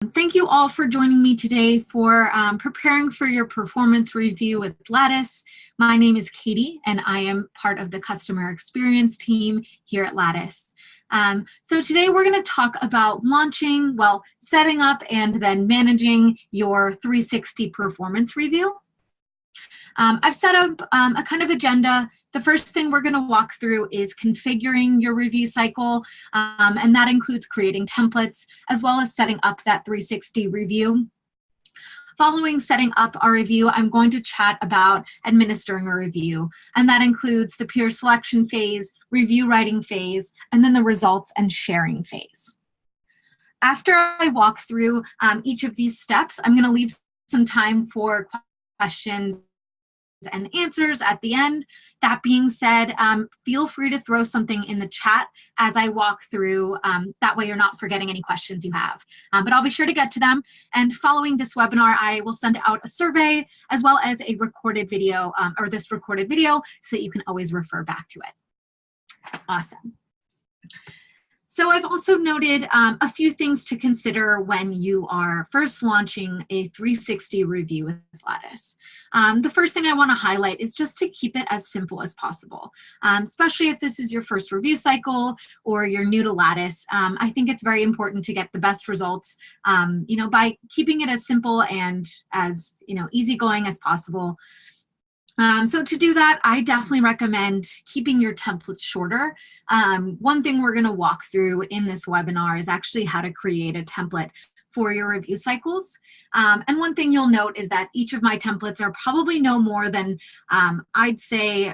Thank you all for joining me today for preparing for your performance review with Lattice. My name is Katie, and I am part of the customer experience team here at Lattice. So today we're going to talk about setting up and then managing your 360 performance review. I've set up a kind of agenda. The first thing we're going to walk through is configuring your review cycle, and that includes creating templates as well as setting up that 360 review. Following setting up our review, I'm going to chat about administering a review, and that includes the peer selection phase, review writing phase, and then the results and sharing phase. After I walk through each of these steps, I'm going to leave some time for questions and answers at the end. That being said, feel free to throw something in the chat as I walk through. That way you're not forgetting any questions you have. But I'll be sure to get to them. And following this webinar, I will send out a survey as well as a recorded video, this recorded video, so that you can always refer back to it. Awesome. So I've also noted a few things to consider when you are first launching a 360 review with Lattice. The first thing I want to highlight is just to keep it as simple as possible, especially if this is your first review cycle or you're new to Lattice. I think it's very important to get the best results, by keeping it as simple and as easygoing as possible. So to do that, I definitely recommend keeping your templates shorter. One thing we're going to walk through in this webinar is actually how to create a template for your review cycles. And one thing you'll note is that each of my templates are probably no more than, I'd say,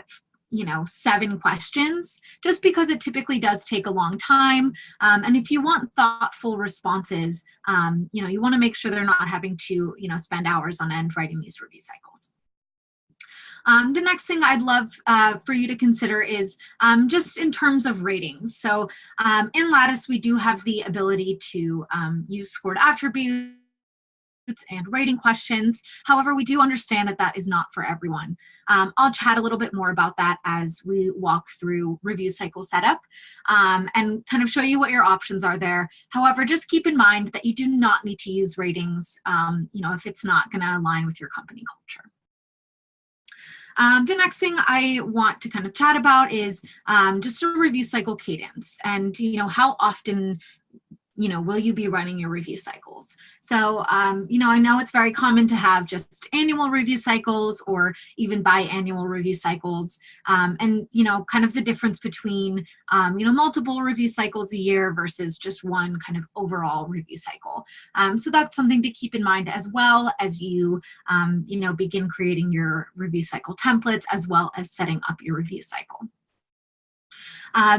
7 questions, just because it typically does take a long time. And if you want thoughtful responses, you want to make sure they're not having to, spend hours on end writing these review cycles. The next thing I'd love for you to consider is just in terms of ratings. So in Lattice, we do have the ability to use scored attributes and rating questions. However, we do understand that that is not for everyone. I'll chat a little bit more about that as we walk through review cycle setup and kind of show you what your options are there. However, just keep in mind that you do not need to use ratings, if it's not going to align with your company culture. The next thing I want to kind of chat about is just a review cycle cadence and, how often, will you be running your review cycles? So, I know it's very common to have just annual review cycles or even biannual review cycles. And, kind of the difference between, multiple review cycles a year versus just one kind of overall review cycle. So that's something to keep in mind as well as you, begin creating your review cycle templates as well as setting up your review cycle.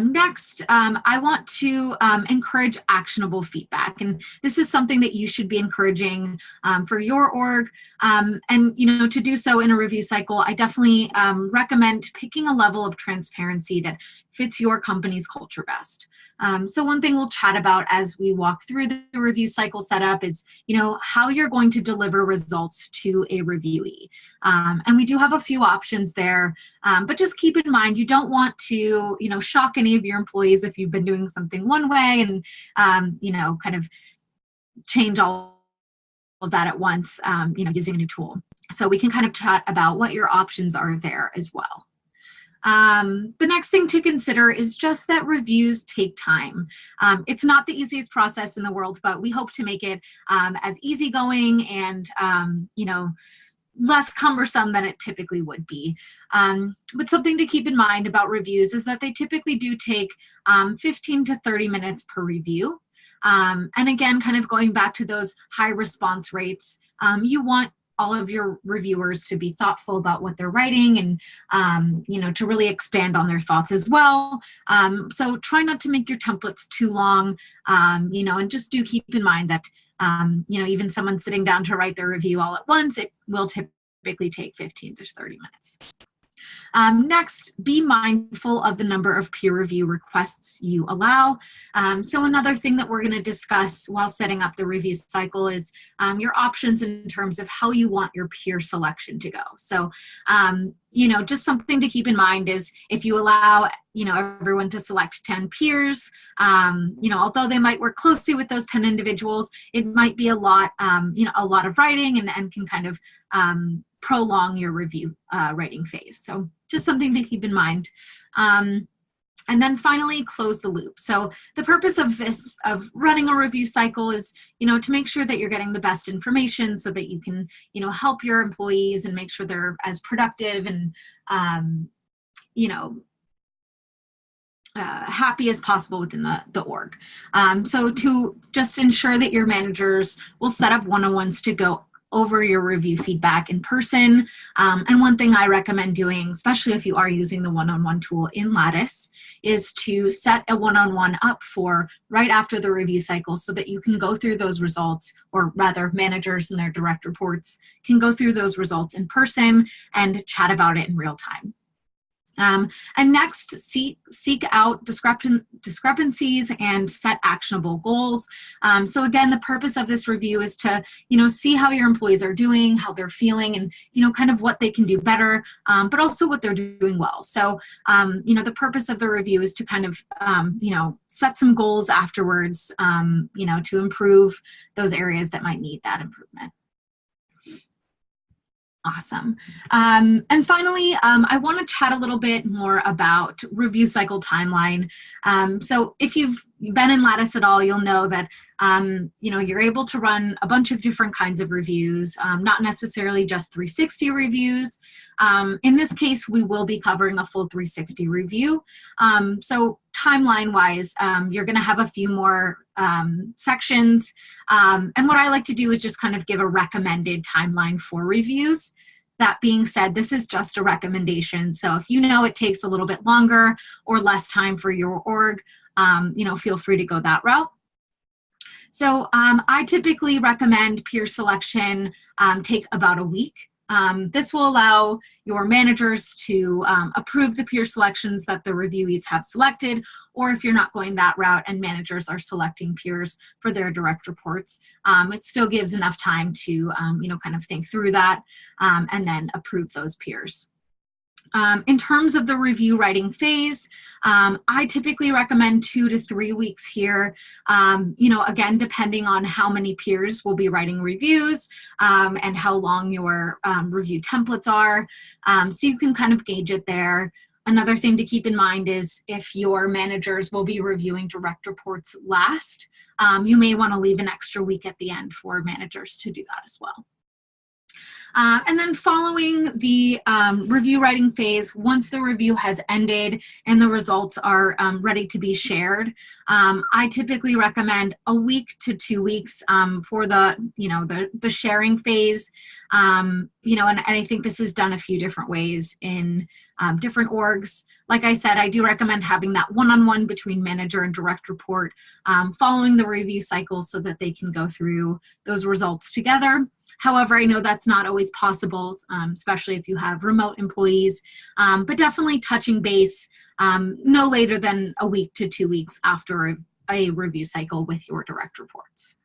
Next, I want to encourage actionable feedback, and this is something that you should be encouraging for your org. And to do so in a review cycle, I definitely recommend picking a level of transparency that fits your company's culture best. So one thing we'll chat about as we walk through the review cycle setup is, how you're going to deliver results to a reviewee. And we do have a few options there, but just keep in mind, you don't want to, shock any of your employees if you've been doing something one way and, kind of change all of that at once, using a new tool. So we can kind of chat about what your options are there as well. The next thing to consider is just that reviews take time. It's not the easiest process in the world, but we hope to make it as easygoing and, less cumbersome than it typically would be. But something to keep in mind about reviews is that they typically do take 15 to 30 minutes per review. And again, kind of going back to those high response rates, you want all of your reviewers to be thoughtful about what they're writing and, to really expand on their thoughts as well. So try not to make your templates too long, and just do keep in mind that, even someone sitting down to write their review all at once, it will typically take 15 to 30 minutes. Next, be mindful of the number of peer review requests you allow. So another thing that we're going to discuss while setting up the review cycle is your options in terms of how you want your peer selection to go. So, just something to keep in mind is if you allow, everyone to select 10 peers, although they might work closely with those 10 individuals, it might be a lot of writing and can kind of prolong your review writing phase. So just something to keep in mind. And then finally, close the loop. So the purpose of running a review cycle is, to make sure that you're getting the best information so that you can, help your employees and make sure they're as productive and, happy as possible within the org. So to just ensure that your managers will set up one-on-ones to go over your review feedback in person. And one thing I recommend doing, especially if you are using the one-on-one tool in Lattice, is to set a one-on-one up for right after the review cycle so that you can go through those results, or rather managers and their direct reports can go through those results in person and chat about it in real time. And next, seek out discrepancies and set actionable goals. So again, the purpose of this review is to, see how your employees are doing, how they're feeling, and, kind of what they can do better, but also what they're doing well. So, the purpose of the review is to kind of, set some goals afterwards, to improve those areas that might need that improvement. Awesome. And finally, I want to chat a little bit more about review cycle timeline. So if you've been in Lattice at all, you'll know that, you're able to run a bunch of different kinds of reviews, not necessarily just 360 reviews. In this case, we will be covering a full 360 review. So timeline-wise, you're going to have a few more sections. And what I like to do is just kind of give a recommended timeline for reviews. That being said, this is just a recommendation. So if it takes a little bit longer or less time for your org, feel free to go that route. So I typically recommend peer selection take about a week. This will allow your managers to approve the peer selections that the reviewees have selected, or if you're not going that route and managers are selecting peers for their direct reports, it still gives enough time to, kind of think through that and then approve those peers. In terms of the review writing phase, I typically recommend 2 to 3 weeks here. Again, depending on how many peers will be writing reviews and how long your review templates are. So you can kind of gauge it there. Another thing to keep in mind is if your managers will be reviewing direct reports last, you may want to leave an extra week at the end for managers to do that as well. And then following the review writing phase, once the review has ended and the results are ready to be shared, I typically recommend a week to 2 weeks for the sharing phase. And I think this is done a few different ways in different orgs. Like I said, I do recommend having that one-on-one between manager and direct report following the review cycle so that they can go through those results together. However, I know that's not always possible, especially if you have remote employees, but definitely touching base no later than a week to 2 weeks after a review cycle with your direct reports.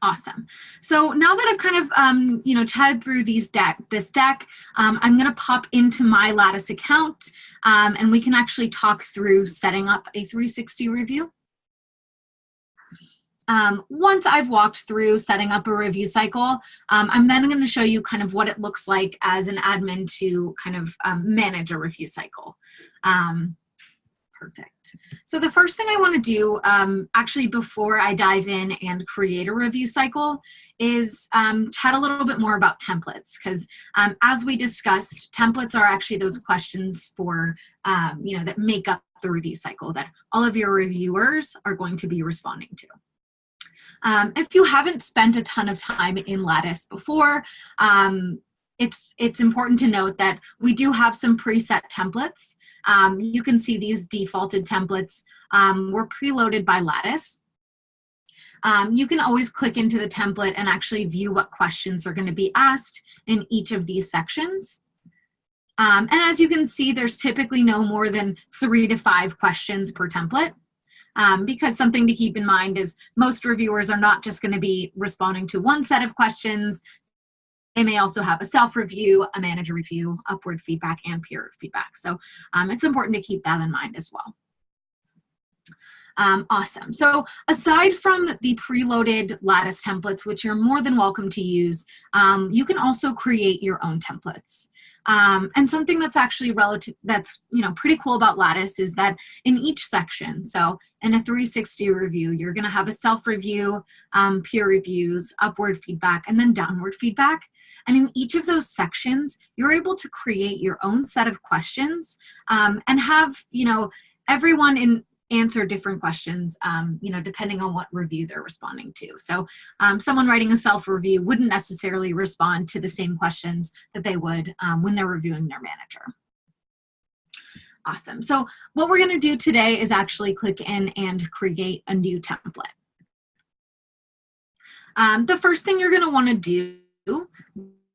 Awesome. So now that I've kind of, chatted through this deck, I'm going to pop into my Lattice account and we can actually talk through setting up a 360 review. Once I've walked through setting up a review cycle, I'm then going to show you kind of what it looks like as an admin to kind of manage a review cycle. Perfect. So the first thing I want to do, actually before I dive in and create a review cycle, is chat a little bit more about templates, because as we discussed, templates are actually those questions for, that make up the review cycle that all of your reviewers are going to be responding to. If you haven't spent a ton of time in Lattice before, it's important to note that we do have some preset templates. You can see these defaulted templates were preloaded by Lattice. You can always click into the template and actually view what questions are going to be asked in each of these sections. And as you can see, there's typically no more than 3 to 5 questions per template. Because something to keep in mind is most reviewers are not just going to be responding to one set of questions. They may also have a self-review, a manager review, upward feedback, and peer feedback. So it's important to keep that in mind as well. Awesome. So aside from the preloaded Lattice templates, which you're more than welcome to use, you can also create your own templates. And something that's actually pretty cool about Lattice is that in each section, so in a 360 review, you're going to have a self-review, peer reviews, upward feedback, and then downward feedback. And in each of those sections, you're able to create your own set of questions and have, everyone answer different questions, depending on what review they're responding to. So someone writing a self-review wouldn't necessarily respond to the same questions that they would when they're reviewing their manager. Awesome. So what we're going to do today is actually click in and create a new template. The first thing you're going to want to do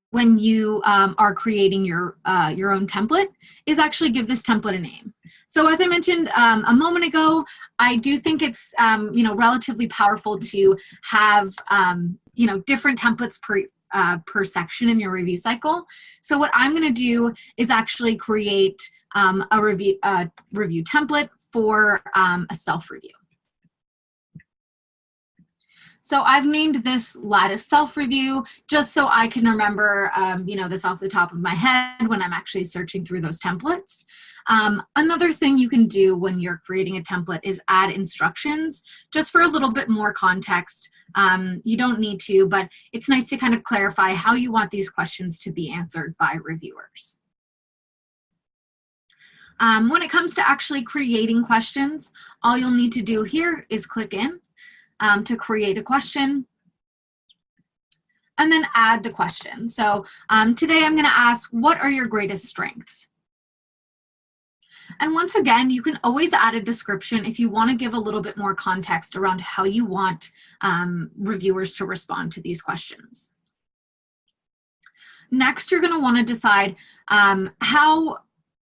when you are creating your own template is actually give this template a name. So as I mentioned a moment ago, I do think it's relatively powerful to have different templates per section in your review cycle. So what I'm going to do is actually create a review template for a self-review. So I've named this Lattice self-review just so I can remember, this off the top of my head when I'm actually searching through those templates. Another thing you can do when you're creating a template is add instructions, just for a little bit more context. You don't need to, but it's nice to kind of clarify how you want these questions to be answered by reviewers. When it comes to actually creating questions, all you'll need to do here is click in to create a question, and then add the question. So today I'm going to ask, what are your greatest strengths? And once again, you can always add a description if you want to give a little bit more context around how you want reviewers to respond to these questions. Next, you're going to want to decide how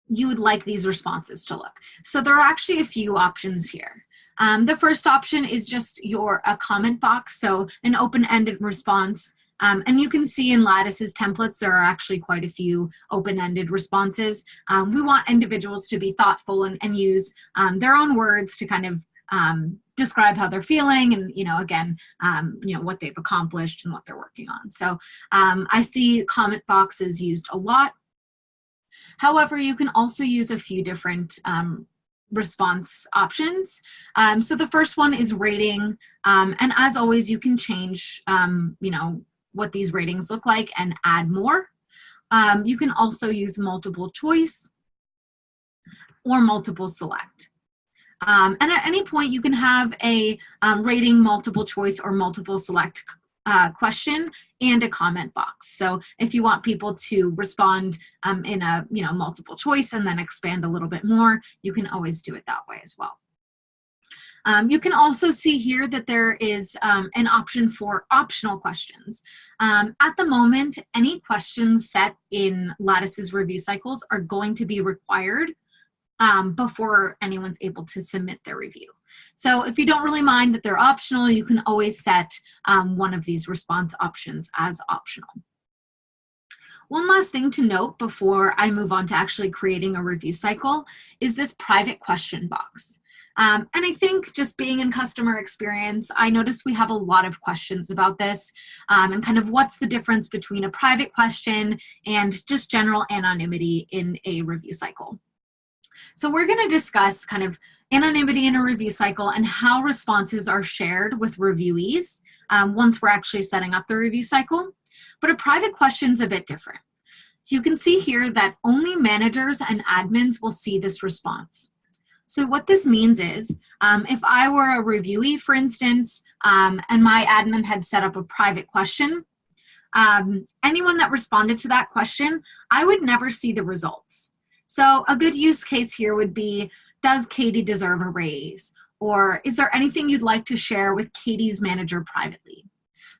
you would like these responses to look. So there are actually a few options here. The first option is just a comment box, so an open-ended response. And you can see in Lattice's templates, there are actually quite a few open-ended responses. We want individuals to be thoughtful and use their own words to kind of describe how they're feeling and, again, what they've accomplished and what they're working on. So I see comment boxes used a lot. However, you can also use a few different response options. So the first one is rating. And as always, you can change, what these ratings look like and add more. You can also use multiple choice or multiple select. And at any point, you can have a rating, multiple choice, or multiple select question and a comment box. So if you want people to respond in a multiple choice and then expand a little bit more, you can always do it that way as well. You can also see here that there is an option for optional questions. At the moment, any questions set in Lattice's review cycles are going to be required before anyone's able to submit their review. So if you don't really mind that they're optional, you can always set one of these response options as optional. One last thing to note before I move on to actually creating a review cycle is this private question box. And I think just being in customer experience, I noticed we have a lot of questions about this and kind of what's the difference between a private question and just general anonymity in a review cycle. So we're going to discuss kind of anonymity in a review cycle and how responses are shared with reviewees once we're actually setting up the review cycle. But a private question is a bit different. You can see here that only managers and admins will see this response. So what this means is if I were a reviewee, for instance, and my admin had set up a private question, anyone that responded to that question, I would never see the results. So a good use case here would be, does Katie deserve a raise? Or is there anything you'd like to share with Katie's manager privately?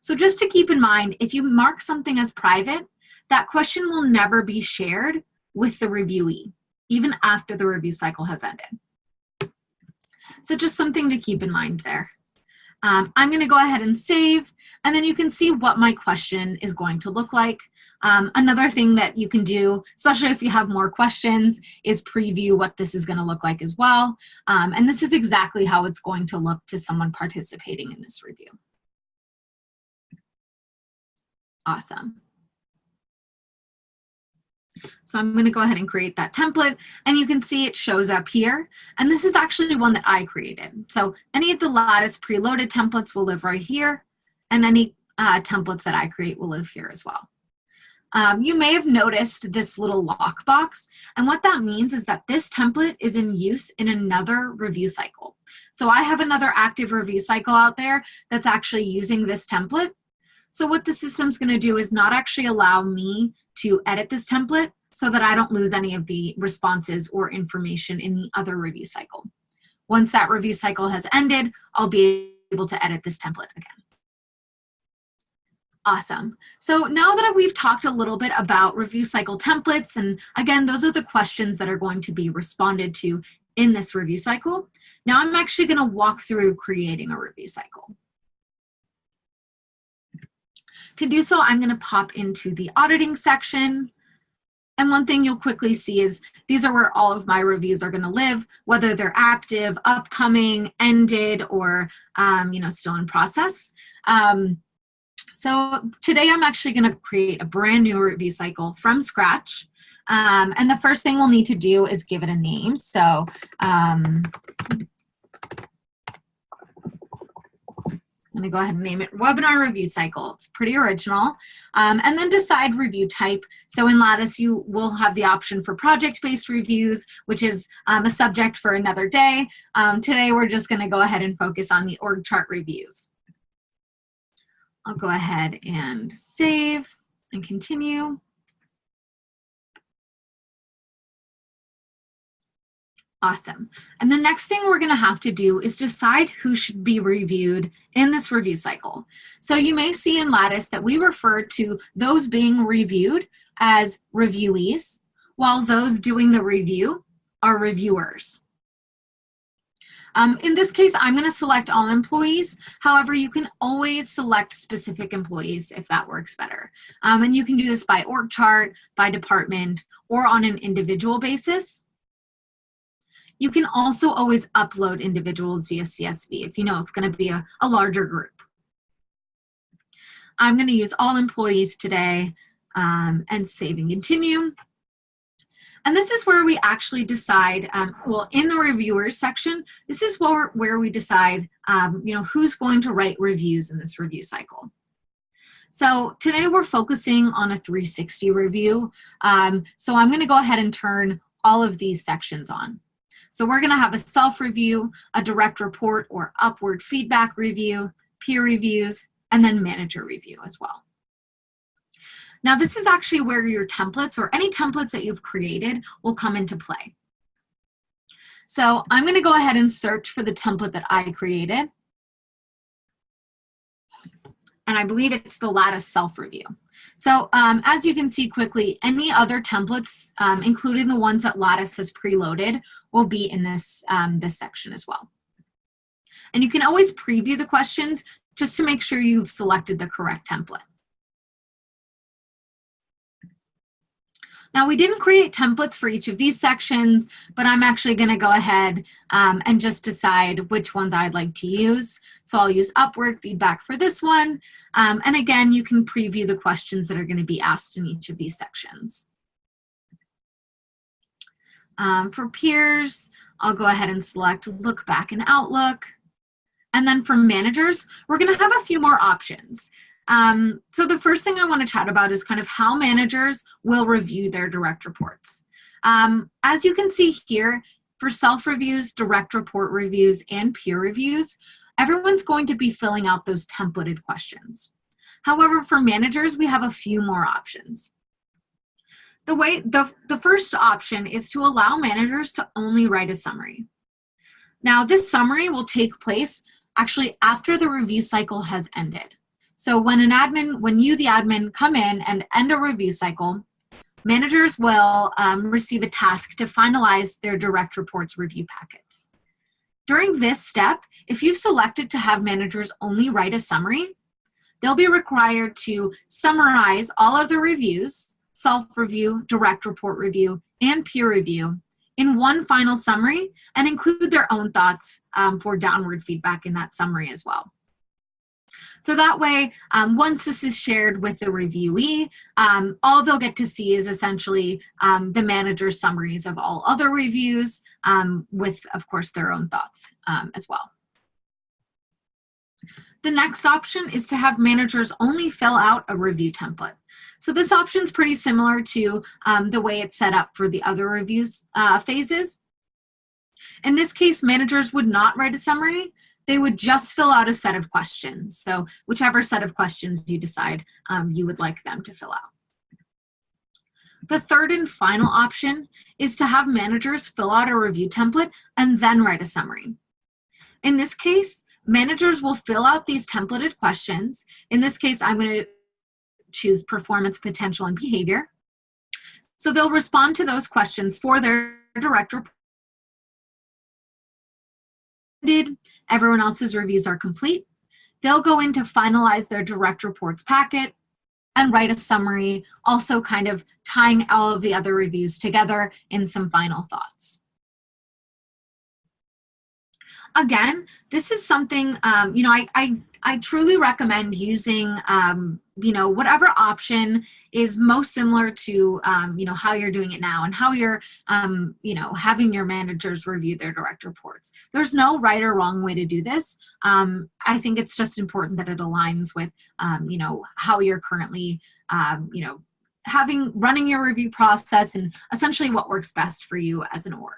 So just to keep in mind, if you mark something as private, that question will never be shared with the reviewee, even after the review cycle has ended. So just something to keep in mind there. I'm going to go ahead and save, and then you can see what my question is going to look like. Another thing that you can do, especially if you have more questions, is preview what this is going to look like as well. And this is exactly how it's going to look to someone participating in this review. Awesome. So I'm going to go ahead and create that template, and you can see it shows up here. And this is actually one that I created. So any of the Lattice preloaded templates will live right here, and any templates that I create will live here as well. You may have noticed this little lockbox, and what that means is that this template is in use in another review cycle. So I have another active review cycle out there that's actually using this template. So what the system's going to do is not actually allow me to edit this template so that I don't lose any of the responses or information in the other review cycle. Once that review cycle has ended, I'll be able to edit this template again. Awesome. So now that we've talked a little bit about review cycle templates, and again, those are the questions that are going to be responded to in this review cycle, now I'm actually going to walk through creating a review cycle. To do so, I'm going to pop into the auditing section. And one thing you'll quickly see is these are where all of my reviews are going to live, whether they're active, upcoming, ended, or still in process. So today I'm actually going to create a brand new review cycle from scratch. And the first thing we'll need to do is give it a name. So I'm going to go ahead and name it Webinar Review Cycle. It's pretty original. And then decide review type. So in Lattice, you will have the option for project-based reviews, which is a subject for another day. Today, we're just going to go ahead and focus on the org chart reviews. I'll go ahead and save and continue. Awesome. And the next thing we're going to have to do is decide who should be reviewed in this review cycle. So you may see in Lattice that we refer to those being reviewed as reviewees, while those doing the review are reviewers. In this case, I'm going to select all employees. However, you can always select specific employees if that works better. And you can do this by org chart, by department, or on an individual basis. You can also always upload individuals via CSV if you know it's going to be a larger group. I'm going to use all employees today and save and continue. And this is where we actually decide, well, in the reviewers section, this is where we decide, who's going to write reviews in this review cycle. So today we're focusing on a 360 review. So I'm going to go ahead and turn all of these sections on. So we're going to have a self-review, a direct report or upward feedback review, peer reviews, and then manager review as well. Now, this is actually where your templates or any templates that you've created will come into play. So I'm going to go ahead and search for the template that I created. And I believe it's the Lattice self-review. So as you can see quickly, any other templates, including the ones that Lattice has preloaded, will be in this, this section as well. And you can always preview the questions just to make sure you've selected the correct template. Now, we didn't create templates for each of these sections, but I'm actually going to go ahead and just decide which ones I'd like to use. So I'll use upward feedback for this one. And again, you can preview the questions that are going to be asked in each of these sections. For peers, I'll go ahead and select Look Back in Outlook. And then for managers, we're going to have a few more options. So the first thing I want to chat about is kind of how managers will review their direct reports. As you can see here, for self-reviews, direct report reviews, and peer reviews, everyone's going to be filling out those templated questions. However, for managers, we have a few more options. The first option is to allow managers to only write a summary. Now, this summary will take place actually after the review cycle has ended. So when you, the admin, come in and end a review cycle, managers will receive a task to finalize their direct reports review packets. During this step, if you've selected to have managers only write a summary, they'll be required to summarize all of the reviews, self-review, direct report review, and peer review in one final summary and include their own thoughts for downward feedback in that summary as well. So that way, once this is shared with the reviewee, all they'll get to see is essentially the manager's summaries of all other reviews with, of course, their own thoughts as well. The next option is to have managers only fill out a review template. So this option is pretty similar to the way it's set up for the other reviews phases. In this case, managers would not write a summary. They would just fill out a set of questions. So whichever set of questions you decide you would like them to fill out. The third and final option is to have managers fill out a review template and then write a summary. In this case, managers will fill out these templated questions. In this case, I'm going to choose performance, potential, and behavior. So they'll respond to those questions for their direct report. Everyone else's reviews are complete. They'll go in to finalize their direct reports packet and write a summary, also kind of tying all of the other reviews together in some final thoughts. Again, this is something, I truly recommend using, whatever option is most similar to, how you're doing it now and how you're, having your managers review their direct reports. There's no right or wrong way to do this. I think it's just important that it aligns with, how you're currently, running your review process and essentially what works best for you as an org.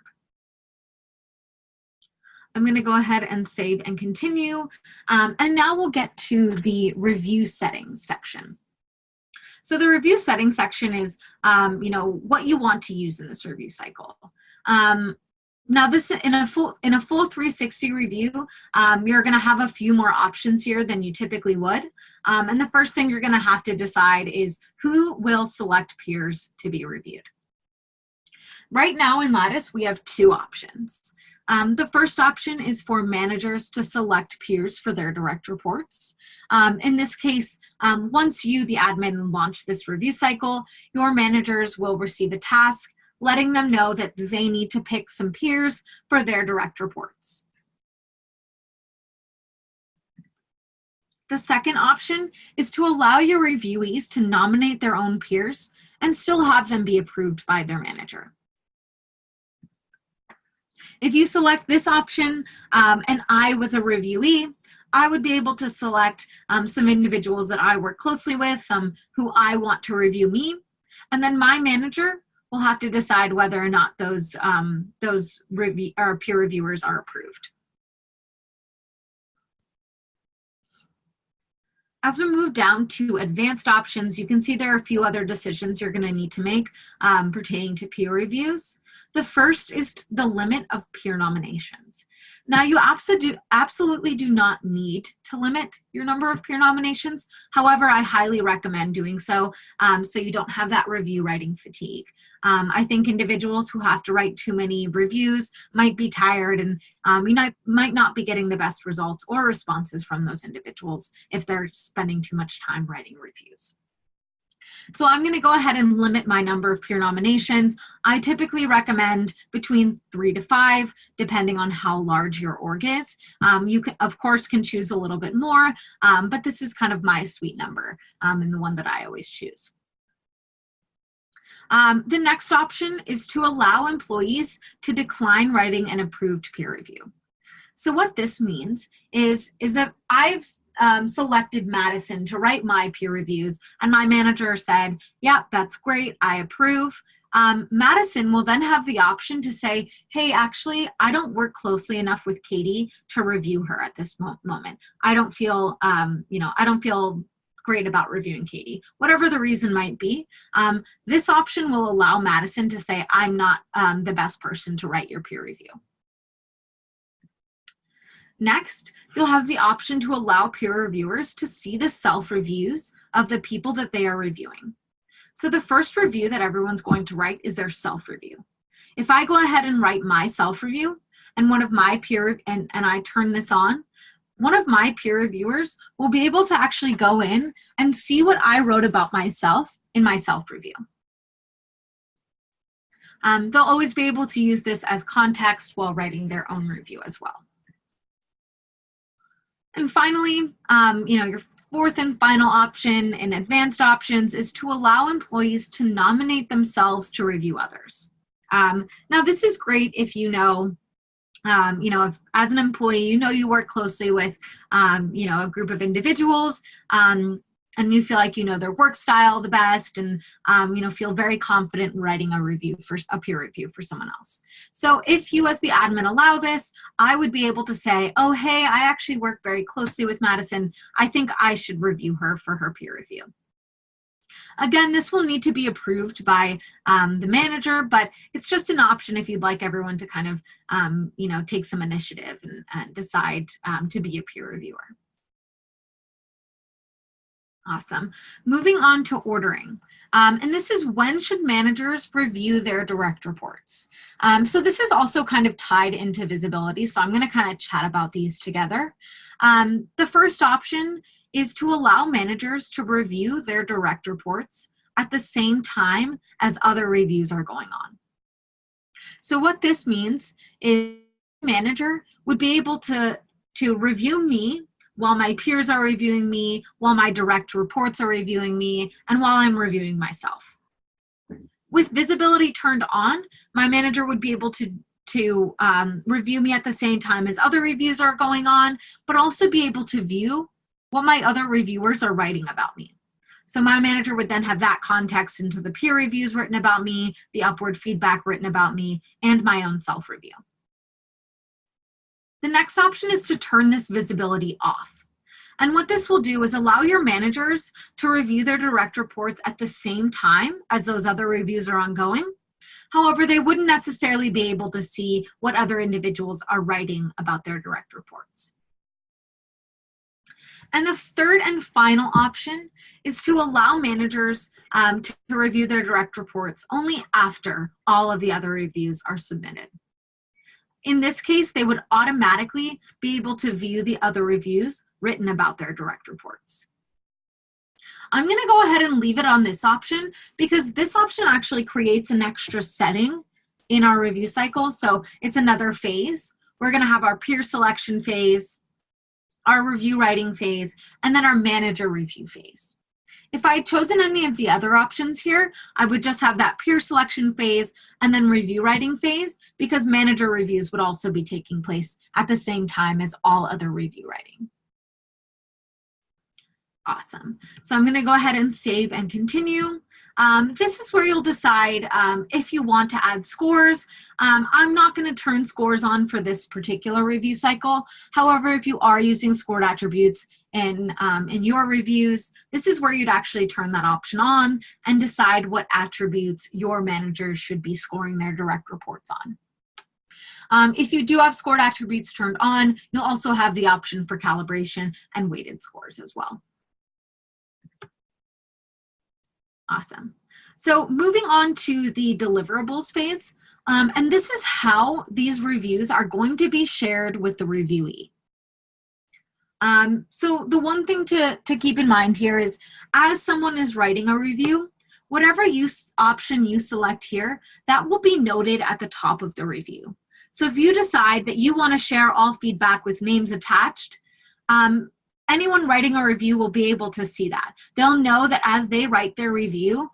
I'm going to go ahead and save and continue. And now we'll get to the review settings section. So the review settings section is, what you want to use in this review cycle. Now this in a full 360 review, you're going to have a few more options here than you typically would. And the first thing you're going to have to decide is who will select peers to be reviewed. Right now in Lattice, we have two options. The first option is for managers to select peers for their direct reports. In this case, once you, the admin, launch this review cycle, your managers will receive a task letting them know that they need to pick some peers for their direct reports. The second option is to allow your reviewees to nominate their own peers and still have them be approved by their manager. If you select this option and I was a reviewee, I would be able to select some individuals that I work closely with, who I want to review me, and then my manager will have to decide whether or not those peer reviewers are approved. As we move down to advanced options, you can see there are a few other decisions you're going to need to make pertaining to peer reviews. The first is the limit of peer nominations. Now, you absolutely do not need to limit your number of peer nominations. However, I highly recommend doing so so you don't have that review writing fatigue. I think individuals who have to write too many reviews might be tired and might not be getting the best results or responses from those individuals if they're spending too much time writing reviews. So I'm going to go ahead and limit my number of peer nominations. I typically recommend between 3 to 5, depending on how large your org is. You can, of course, can choose a little bit more, but this is kind of my sweet number and the one that I always choose. The next option is to allow employees to decline writing an approved peer review. So what this means is that I've selected Madison to write my peer reviews, and my manager said, yeah, that's great, I approve. Madison will then have the option to say, hey, actually, I don't work closely enough with Katie to review her at this moment. I don't feel, I don't feel great about reviewing Katie, whatever the reason might be. This option will allow Madison to say, I'm not the best person to write your peer review. Next, you'll have the option to allow peer reviewers to see the self-reviews of the people that they are reviewing. So the first review that everyone's going to write is their self-review. If I go ahead and write my self-review and one of my peer, and I turn this on, one of my peer reviewers will be able to actually go in and see what I wrote about myself in my self-review. They'll always be able to use this as context while writing their own review as well. And finally, your fourth and final option in advanced options is to allow employees to nominate themselves to review others. Now, this is great if if as an employee, you work closely with, a group of individuals, and you feel like you know their work style the best, and feel very confident in writing a peer review for someone else. So if you as the admin allow this, I would be able to say, oh, hey, I actually work very closely with Madison. I think I should review her for her peer review. Again, this will need to be approved by the manager, but it's just an option if you'd like everyone to kind of, take some initiative and decide to be a peer reviewer. Awesome. Moving on to ordering. And this is when should managers review their direct reports? So this is also kind of tied into visibility. So I'm going to kind of chat about these together. The first option is to allow managers to review their direct reports at the same time as other reviews are going on. So what this means is the manager would be able to review me while my peers are reviewing me, while my direct reports are reviewing me, and while I'm reviewing myself. With visibility turned on, my manager would be able to review me at the same time as other reviews are going on, but also be able to view what my other reviewers are writing about me. So my manager would then have that context into the peer reviews written about me, the upward feedback written about me, and my own self-review. The next option is to turn this visibility off. And what this will do is allow your managers to review their direct reports at the same time as those other reviews are ongoing. However, they wouldn't necessarily be able to see what other individuals are writing about their direct reports. And the third and final option is to allow managers to review their direct reports only after all of the other reviews are submitted. In this case, they would automatically be able to view the other reviews written about their direct reports. I'm going to go ahead and leave it on this option because this option actually creates an extra setting in our review cycle. So it's another phase. We're going to have our peer selection phase, our review writing phase, and then our manager review phase. If I had chosen any of the other options here, I would just have that peer selection phase and then review writing phase because manager reviews would also be taking place at the same time as all other review writing. Awesome. So I'm going to go ahead and save and continue. This is where you'll decide if you want to add scores. I'm not going to turn scores on for this particular review cycle. However, if you are using scored attributes in your reviews, this is where you'd actually turn that option on and decide what attributes your managers should be scoring their direct reports on. If you do have scored attributes turned on, you'll also have the option for calibration and weighted scores as well. Awesome. So moving on to the deliverables phase, and this is how these reviews are going to be shared with the reviewee. So the one thing to keep in mind here is as someone is writing a review, whatever option you select here, that will be noted at the top of the review. So if you decide that you want to share all feedback with names attached, anyone writing a review will be able to see that. They'll know that as they write their review,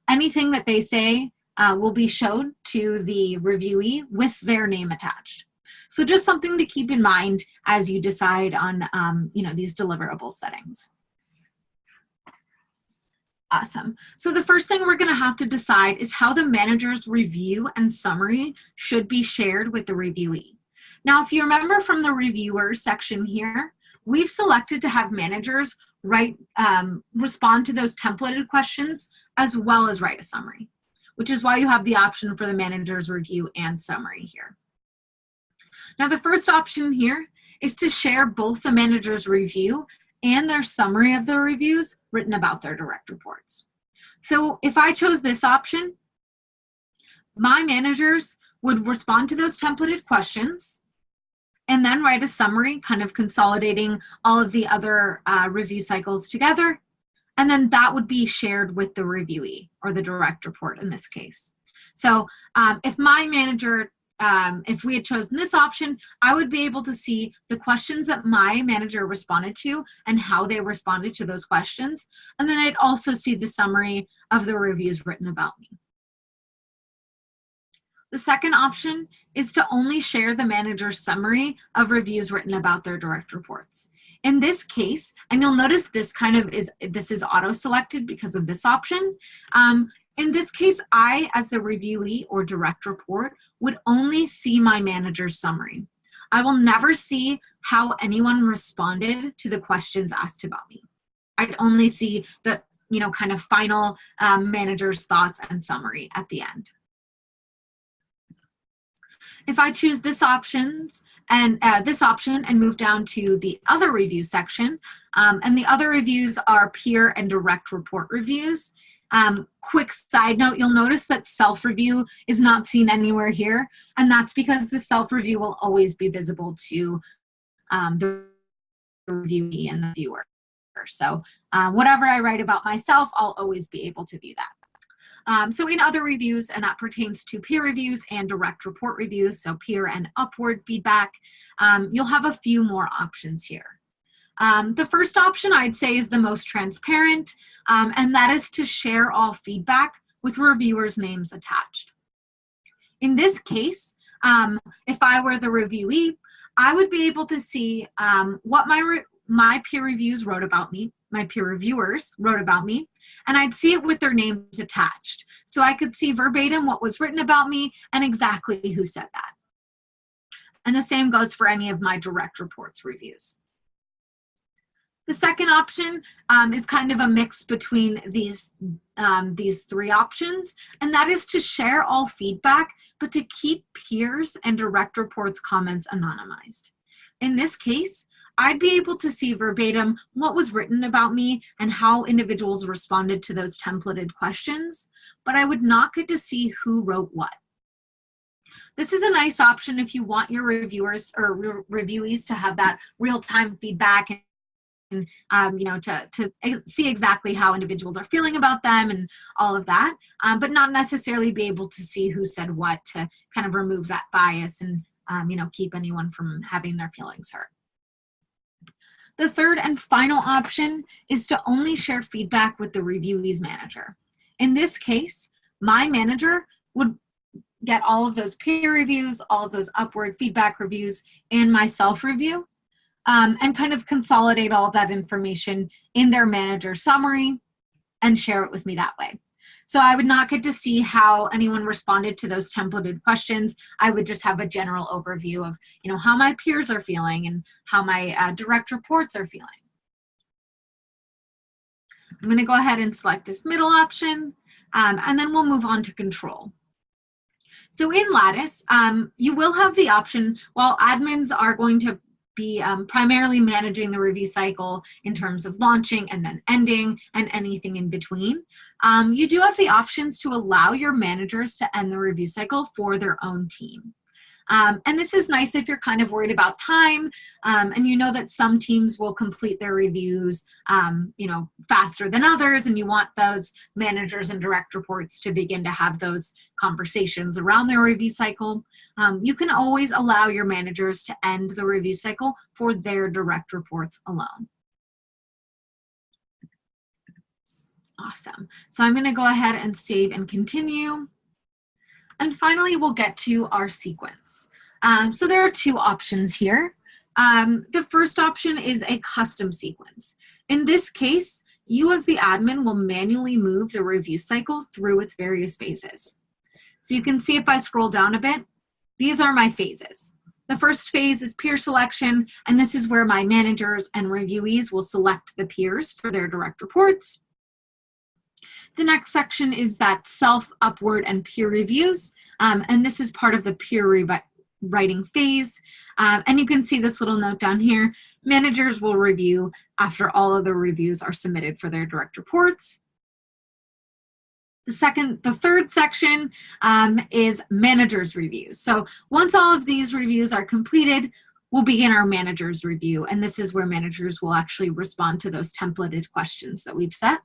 anything that they say will be shown to the reviewee with their name attached. So just something to keep in mind as you decide on these deliverable settings. Awesome. So the first thing we're going to have to decide is how the manager's review and summary should be shared with the reviewee. Now, if you remember from the reviewer section here, we've selected to have managers respond to those templated questions as well as write a summary, which is why you have the option for the manager's review and summary here. Now, the first option here is to share both the manager's review and their summary of the reviews written about their direct reports. So if I chose this option, my managers would respond to those templated questions and then write a summary, kind of consolidating all of the other review cycles together. And then that would be shared with the reviewee, or the direct report in this case. So if my manager, if we had chosen this option, I would be able to see the questions that my manager responded to and how they responded to those questions. And then I'd also see the summary of the reviews written about me. The second option is to only share the manager's summary of reviews written about their direct reports. In this case, and you'll notice this is auto-selected because of this option. In this case, I, as the reviewee or direct report, would only see my manager's summary. I will never see how anyone responded to the questions asked about me. I'd only see the, kind of final manager's thoughts and summary at the end. If I choose this option and move down to the other review section, and the other reviews are peer and direct report reviews. Quick side note, you'll notice that self-review is not seen anywhere here, and that's because the self-review will always be visible to the reviewee and the viewer. So whatever I write about myself, I'll always be able to view that. So in other reviews, and that pertains to peer reviews and direct report reviews, so peer and upward feedback, you'll have a few more options here. The first option I'd say is the most transparent, and that is to share all feedback with reviewers' names attached. In this case, if I were the reviewee, I would be able to see what my peer reviews wrote about me, my peer reviewers wrote about me, and I'd see it with their names attached. So I could see verbatim what was written about me and exactly who said that. And the same goes for any of my direct reports reviews. The second option is kind of a mix between these three options, and that is to share all feedback, but to keep peers and direct reports comments anonymized. In this case, I'd be able to see verbatim what was written about me and how individuals responded to those templated questions, but I would not get to see who wrote what. This is a nice option if you want your reviewers or reviewees to have that real-time feedback and to see exactly how individuals are feeling about them and all of that, but not necessarily be able to see who said what, to kind of remove that bias and keep anyone from having their feelings hurt. The third and final option is to only share feedback with the reviewee's manager. In this case, my manager would get all of those peer reviews, all of those upward feedback reviews, and my self-review, and kind of consolidate all of that information in their manager summary and share it with me that way. So I would not get to see how anyone responded to those templated questions. I would just have a general overview of, how my peers are feeling and how my direct reports are feeling. I'm going to go ahead and select this middle option, and then we'll move on to control. So in Lattice, you will have the option, while admins are going to be primarily managing the review cycle in terms of launching and then ending and anything in between. You do have the options to allow your managers to end the review cycle for their own team. And this is nice if you're kind of worried about time, and you know that some teams will complete their reviews faster than others, and you want those managers and direct reports to begin to have those conversations around their review cycle. You can always allow your managers to end the review cycle for their direct reports alone. Awesome. So I'm going to go ahead and save and continue. And finally, we'll get to our sequence. So there are two options here. The first option is a custom sequence. In this case, you as the admin will manually move the review cycle through its various phases. So you can see if I scroll down a bit, these are my phases. The first phase is peer selection, and this is where my managers and reviewees will select the peers for their direct reports. The next section is that self, upward, and peer reviews, and this is part of the peer writing phase. And you can see this little note down here. Managers will review after all of the reviews are submitted for their direct reports. The third section is managers reviews. So once all of these reviews are completed, we'll begin our managers review. And this is where managers will actually respond to those templated questions that we've set.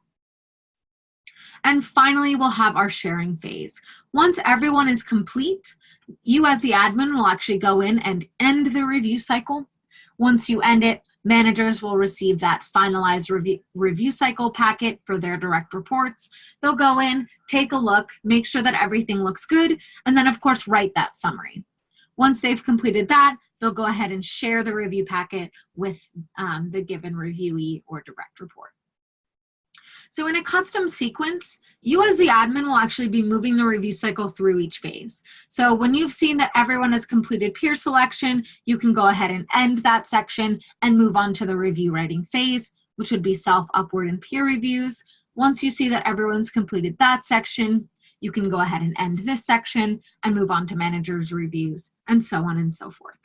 And finally, we'll have our sharing phase. Once everyone is complete, you as the admin will actually go in and end the review cycle. Once you end it, managers will receive that finalized review cycle packet for their direct reports. They'll go in, take a look, make sure that everything looks good, and then of course write that summary. Once they've completed that, they'll go ahead and share the review packet with the given reviewee or direct report. So in a custom sequence, you as the admin will actually be moving the review cycle through each phase. So when you've seen that everyone has completed peer selection, you can go ahead and end that section and move on to the review writing phase, which would be self, upward, and peer reviews. Once you see that everyone's completed that section, you can go ahead and end this section and move on to managers reviews, and so on and so forth.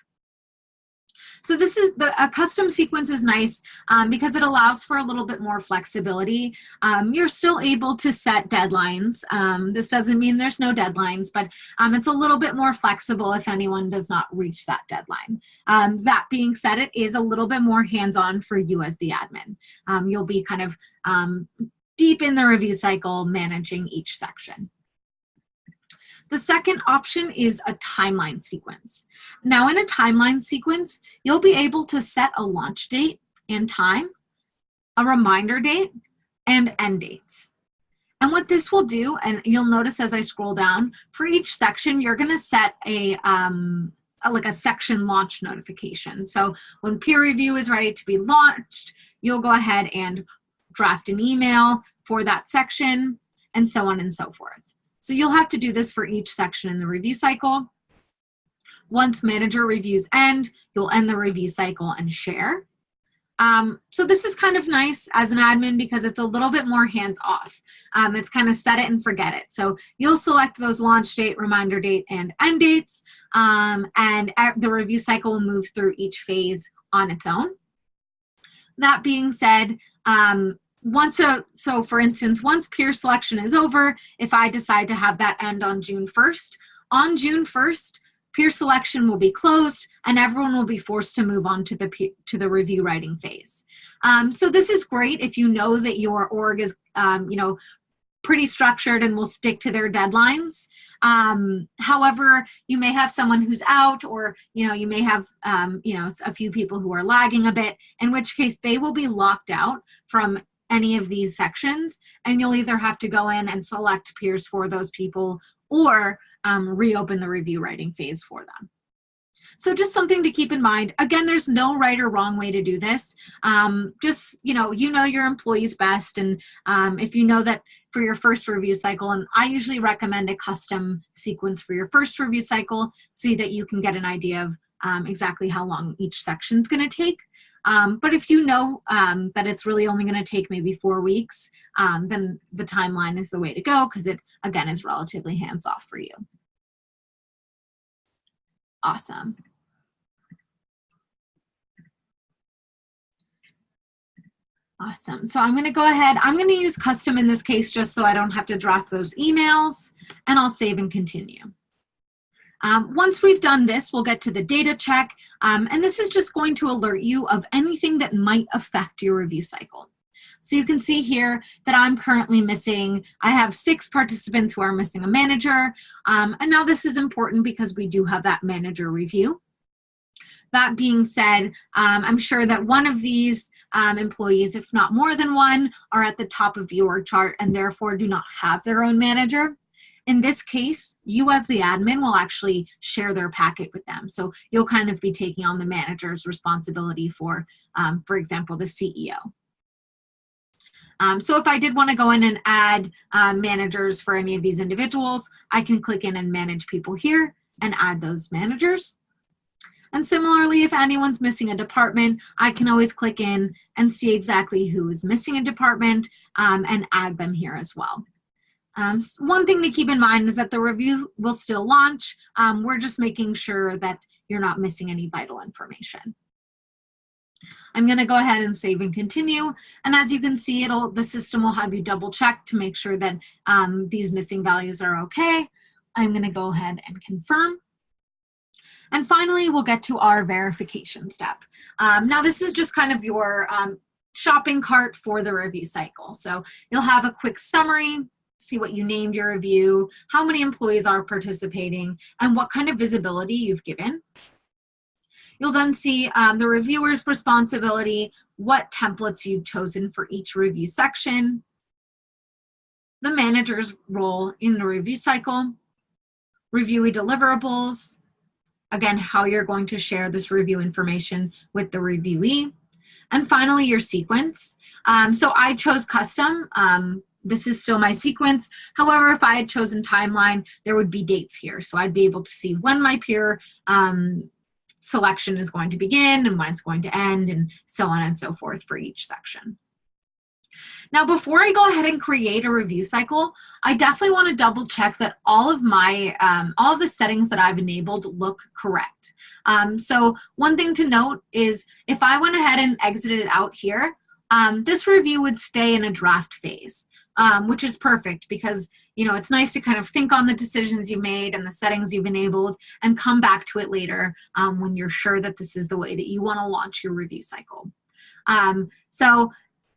So this is a custom sequence is nice because it allows for a little bit more flexibility. You're still able to set deadlines. This doesn't mean there's no deadlines, but it's a little bit more flexible if anyone does not reach that deadline. That being said, it is a little bit more hands-on for you as the admin. You'll be kind of deep in the review cycle managing each section. The second option is a timeline sequence. Now in a timeline sequence, you'll be able to set a launch date and time, a reminder date, and end dates. And what this will do, and you'll notice as I scroll down, for each section, you're gonna set like a section launch notification. So when peer review is ready to be launched, you'll go ahead and draft an email for that section, and so on and so forth. So you'll have to do this for each section in the review cycle. Once manager reviews end, you'll end the review cycle and share. So this is kind of nice as an admin because it's a little bit more hands-off. It's kind of set it and forget it. So you'll select those launch date, reminder date, and end dates, and the review cycle will move through each phase on its own. That being said, so for instance, once peer selection is over, if I decide to have that end on June 1st, peer selection will be closed and everyone will be forced to move on to the review writing phase. So this is great if you know that your org is pretty structured and will stick to their deadlines. However, you may have someone who's out, or you may have a few people who are lagging a bit, in which case they will be locked out from any of these sections, and you'll either have to go in and select peers for those people or reopen the review writing phase for them. So just something to keep in mind. Again, there's no right or wrong way to do this. Just, you know your employees best, and if you know that for your first review cycle, and I usually recommend a custom sequence for your first review cycle so that you can get an idea of exactly how long each section is going to take. But if you know that it's really only going to take maybe 4 weeks, then the timeline is the way to go because it, again, is relatively hands-off for you. Awesome. Awesome. So I'm going to go ahead. I'm going to use custom in this case just so I don't have to draft those emails, and I'll save and continue. Once we've done this, we'll get to the data check, and this is just going to alert you of anything that might affect your review cycle. So you can see here that I'm currently missing, I have 6 participants who are missing a manager, and now this is important because we do have that manager review. That being said, I'm sure that one of these employees, if not more than one, are at the top of the org chart and therefore do not have their own manager. In this case, you as the admin will actually share their packet with them. So you'll kind of be taking on the manager's responsibility for example, the CEO. So if I did want to go in and add managers for any of these individuals, I can click in and manage people here and add those managers. And similarly, if anyone's missing a department, I can always click in and see exactly who is missing a department and add them here as well. One thing to keep in mind is that the review will still launch. We're just making sure that you're not missing any vital information. I'm going to go ahead and save and continue. And as you can see, the system will have you double check to make sure that these missing values are okay. I'm going to go ahead and confirm. And finally, we'll get to our verification step. Now, this is just kind of your shopping cart for the review cycle. So you'll have a quick summary, see what you named your review, how many employees are participating, and what kind of visibility you've given. You'll then see the reviewer's responsibility, what templates you've chosen for each review section, the manager's role in the review cycle, reviewee deliverables, again, how you're going to share this review information with the reviewee, and finally, your sequence. So I chose custom. This is still my sequence. However, if I had chosen timeline, there would be dates here. So I'd be able to see when my peer selection is going to begin and when it's going to end, and so on and so forth for each section. Now, before I go ahead and create a review cycle, I definitely want to double check that all of the settings that I've enabled look correct. So one thing to note is if I went ahead and exited out here, this review would stay in a draft phase, which is perfect because, you know, it's nice to kind of think on the decisions you made and the settings you've enabled and come back to it later when you're sure that this is the way that you want to launch your review cycle. So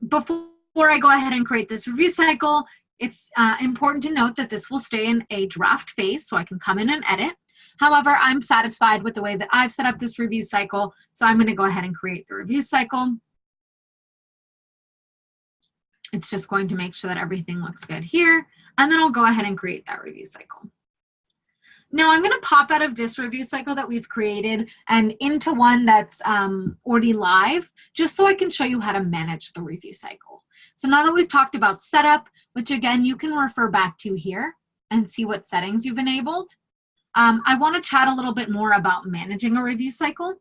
before I go ahead and create this review cycle, it's important to note that this will stay in a draft phase, so I can come in and edit. However, I'm satisfied with the way that I've set up this review cycle, so I'm going to go ahead and create the review cycle. It's just going to make sure that everything looks good here, and then I'll go ahead and create that review cycle. Now I'm going to pop out of this review cycle that we've created and into one that's already live, just so I can show you how to manage the review cycle. So now that we've talked about setup, which again, you can refer back to here and see what settings you've enabled, I want to chat a little bit more about managing a review cycle.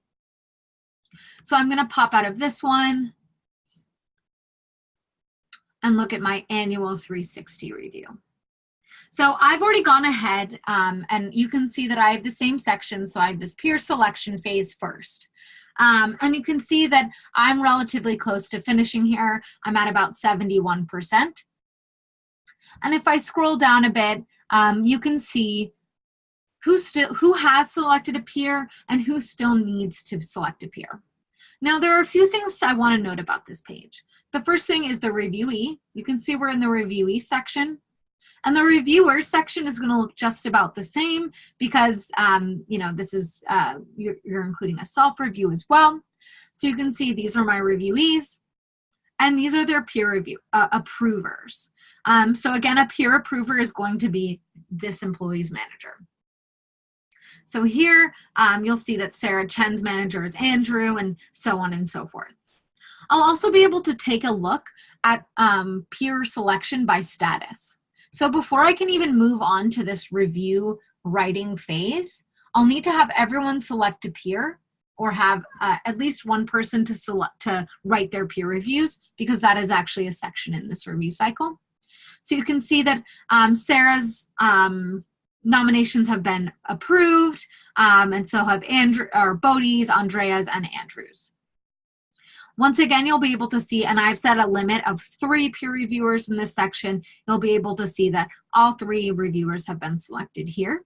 So I'm going to pop out of this one and look at my annual 360 review. So I've already gone ahead and you can see that I have the same section. So I have this peer selection phase first. And you can see that I'm relatively close to finishing here. I'm at about 71%. And if I scroll down a bit, you can see who has selected a peer and who still needs to select a peer. Now, there are a few things I want to note about this page. The first thing is the reviewee. You can see we're in the reviewee section. And the reviewers section is going to look just about the same because, you know, this is, you're including a self-review as well. So you can see these are my reviewees, and these are their peer review approvers. So again, a peer approver is going to be this employee's manager. So here, you'll see that Sarah Chen's manager is Andrew, and so on and so forth. I'll also be able to take a look at peer selection by status. So before I can even move on to this review writing phase, I'll need to have everyone select a peer or have at least one person to write their peer reviews, because that is actually a section in this review cycle. So you can see that Sarah's nominations have been approved, and so have Bodie's, Andrea's, and Andrew's. Once again, you'll be able to see, and I've set a limit of 3 peer reviewers in this section. You'll be able to see that all 3 reviewers have been selected here.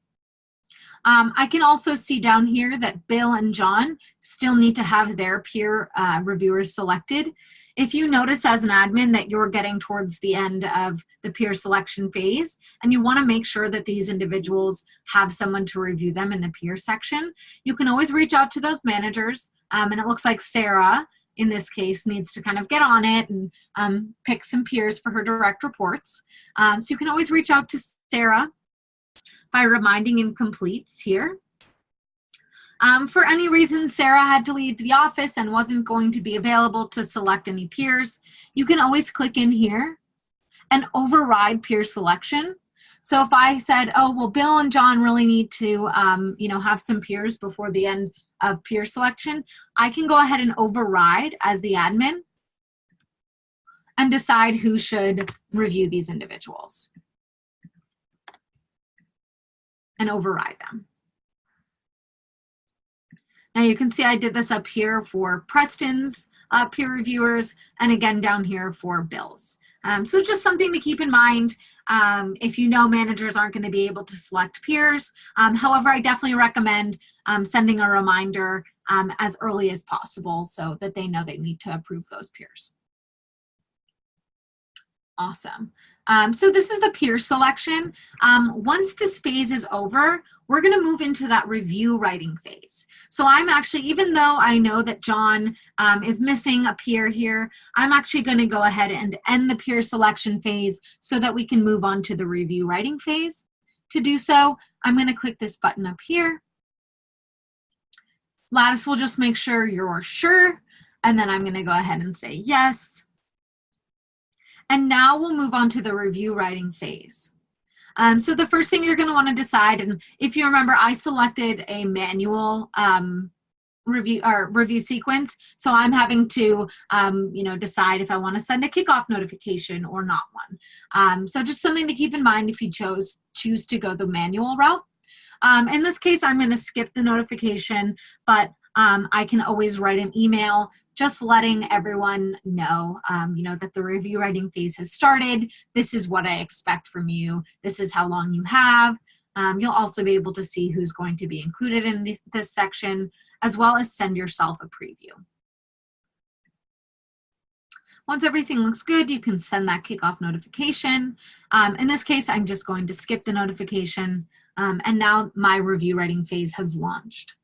I can also see down here that Bill and John still need to have their peer reviewers selected. If you notice as an admin that you're getting towards the end of the peer selection phase and you want to make sure that these individuals have someone to review them in the peer section, you can always reach out to those managers. And it looks like Sarah, in this case, needs to kind of get on it and pick some peers for her direct reports. So you can always reach out to Sarah by reminding incompletes here. For any reason Sarah had to leave the office and wasn't going to be available to select any peers, you can always click in here and override peer selection. So if I said, oh, well, Bill and John really need to you know, have some peers before the end of peer selection, I can go ahead and override as the admin and decide who should review these individuals. and override them. Now you can see I did this up here for Preston's peer reviewers, and again down here for Bill's. So just something to keep in mind if you know managers aren't going to be able to select peers. However, I definitely recommend sending a reminder as early as possible so that they know they need to approve those peers. Awesome. So this is the peer selection. Once this phase is over, we're going to move into that review writing phase. So I'm actually, even though I know that John is missing a peer here, I'm actually going to go ahead and end the peer selection phase so that we can move on to the review writing phase. To do so, I'm going to click this button up here. Lattice will just make sure you're sure, and then I'm going to go ahead and say yes. And now we'll move on to the review writing phase. So the first thing you're going to want to decide, and if you remember, I selected a manual review sequence, so I'm having to decide if I want to send a kickoff notification or not one. So just something to keep in mind if you choose to go the manual route. In this case, I'm going to skip the notification, but I can always write an email just letting everyone know, that the review writing phase has started. This is what I expect from you. This is how long you have. You'll also be able to see who's going to be included in this section, as well as send yourself a preview. Once everything looks good, you can send that kickoff notification. In this case, I'm just going to skip the notification, and now my review writing phase has launched.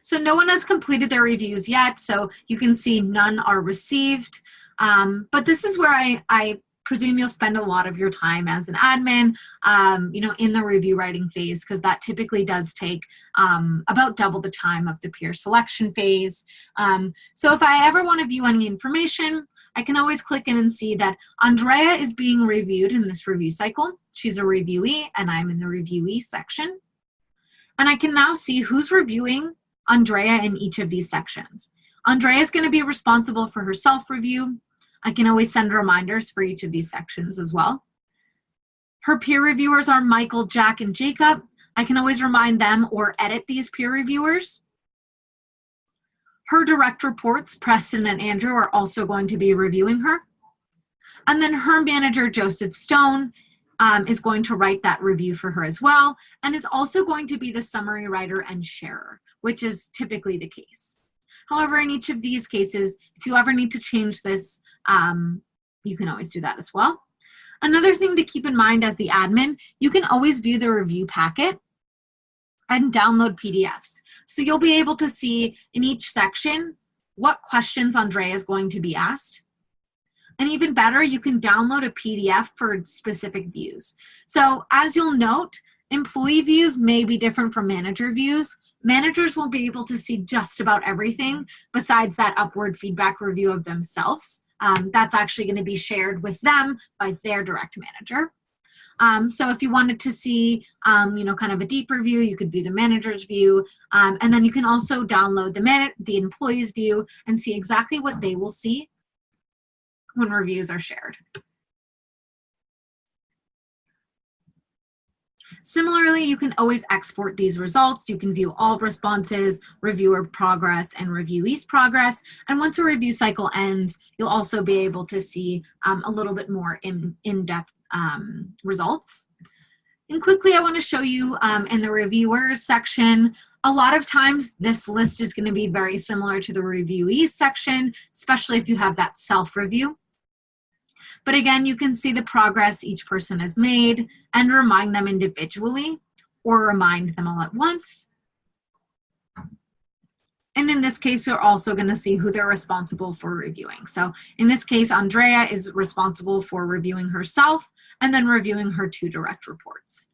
So no one has completed their reviews yet, so you can see none are received. But this is where I presume you'll spend a lot of your time as an admin, in the review writing phase, because that typically does take about double the time of the peer selection phase. So if I ever want to view any information, I can always click in and see that Andrea is being reviewed in this review cycle. She's a reviewee, and I'm in the reviewee section. And I can now see who's reviewing Andrea in each of these sections. Andrea is going to be responsible for her self-review. I can always send reminders for each of these sections as well. Her peer reviewers are Michael, Jack, and Jacob. I can always remind them or edit these peer reviewers. Her direct reports, Preston and Andrew, are also going to be reviewing her. And then her manager, Joseph Stone, is going to write that review for her as well, and is also going to be the summary writer and sharer, which is typically the case. However, in each of these cases, if you ever need to change this, you can always do that as well. Another thing to keep in mind as the admin, you can always view the review packet and download PDFs. So you'll be able to see in each section what questions Andrea is going to be asked. And even better, you can download a PDF for specific views. So as you'll note, employee views may be different from manager views. Managers will be able to see just about everything besides that upward feedback review of themselves. That's actually going to be shared with them by their direct manager. So if you wanted to see, kind of a deeper view, you could view the manager's view. And then you can also download the employee's view and see exactly what they will see when reviews are shared. Similarly, you can always export these results. You can view all responses, reviewer progress, and reviewee's progress. And once a review cycle ends, you'll also be able to see a little bit more in-depth results. And quickly, I want to show you in the reviewers section, a lot of times this list is going to be very similar to the reviewees section, especially if you have that self-review. But again, you can see the progress each person has made and remind them individually or remind them all at once. And in this case, you're also going to see who they're responsible for reviewing. So in this case, Andrea is responsible for reviewing herself and then reviewing her 2 direct reports.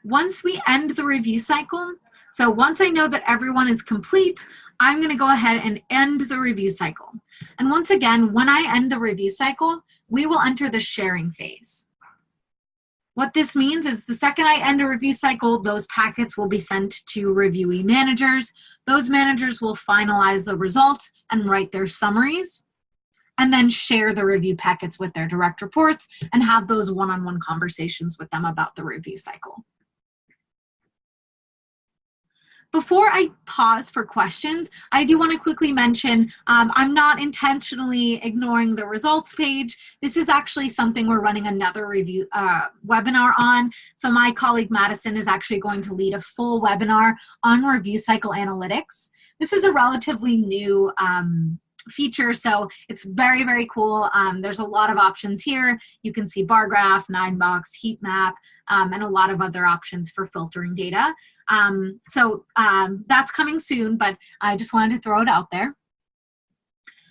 Once we end the review cycle, so once I know that everyone is complete, I'm going to go ahead and end the review cycle. And once again, when I end the review cycle, we will enter the sharing phase. What this means is the second I end a review cycle, those packets will be sent to reviewee managers. Those managers will finalize the results and write their summaries. and then share the review packets with their direct reports and have those one-on-one conversations with them about the review cycle. Before I pause for questions, I do want to quickly mention I'm not intentionally ignoring the results page. This is actually something we're running another review webinar on. So my colleague Madison is actually going to lead a full webinar on review cycle analytics. This is a relatively new feature, so it's very, very cool. There's a lot of options here. You can see bar graph, 9-box, heat map, and a lot of other options for filtering data. That's coming soon, but I just wanted to throw it out there.